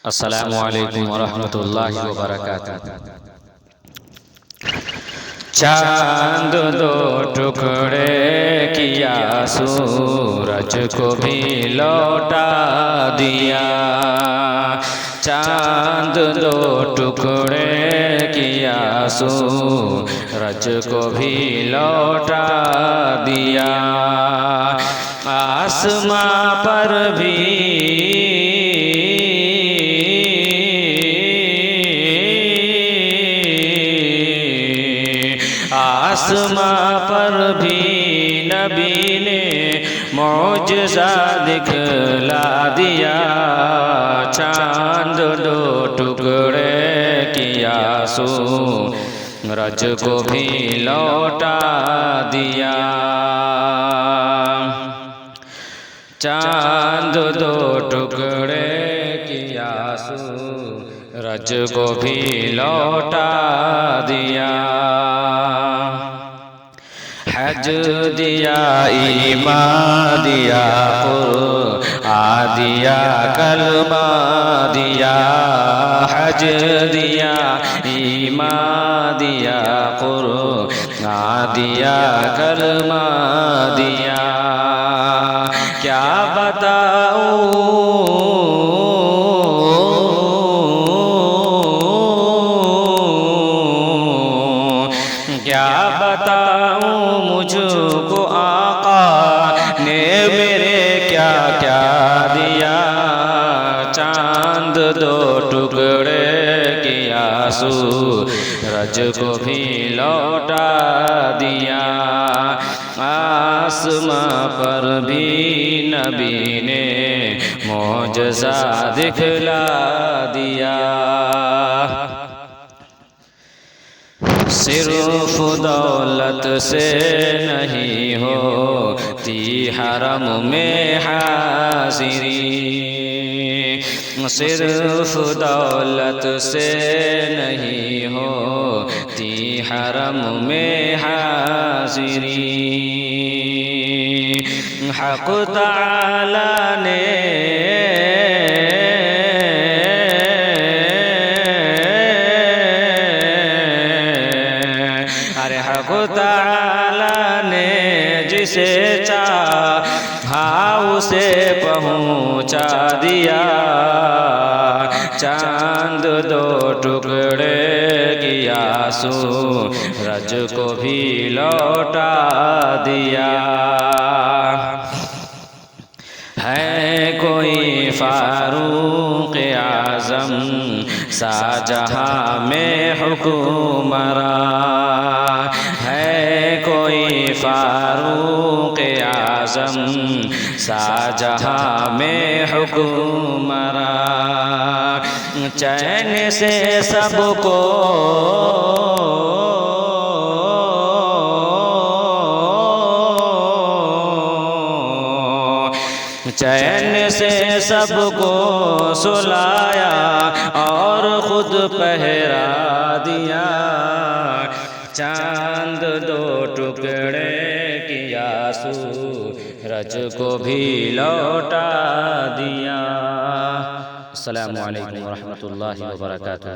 السلام علیکم ورحمۃ اللہ وبرکاتہ۔ چاند دو ٹکڑے کیا سورج کو بھی لوٹا دیا، چاند دو ٹکڑے کیا سورج کو بھی لوٹا دیا، آسماں پر بھی آسماں پر بھی نبی نے معجزہ دکھلا دیا، چاند دو ٹکڑے کیا سورج کو بھی لوٹا دیا، چاند دو ٹکڑے کیا سورج کو بھی لوٹا دیا، حج دیا ایمان دیا قرآن دیا کلمہ دیا، حج دیا ایمان دیا قرآن دیا کلمہ دیا، کیا بتاؤں کیا بتاؤں مجھ کو آقا نے میرے کیا کیا دیا، چاند دو ٹکڑے کیا سورج کو بھی لوٹا دیا، آسماں پر بھی نبی نے معجزہ دکھلا دیا، صرف دولت سے نہیں ہوتی حرم میں حاضری، صرف دولت سے نہیں ہوتی حرم میں حاضری، حق تعالی نے حق تعالی نے جسے چاہا اسے پہنچا دیا، چاند دو ٹکڑے کیا سورج کو بھی لوٹا دیا، ہے کوئی فاروق اعظم سا جہاں میں حکمراں، ہے کوئی فاروق اعظم سا جہاں میں حکمراں، چین سے سب کو چین سے سب کو سلایا اور خود پہرا دیا، چاند دو ٹکڑے کیا سورج کو بھی لوٹا دیا۔ السلام علیکم ورحمۃ اللہ وبرکاتہ۔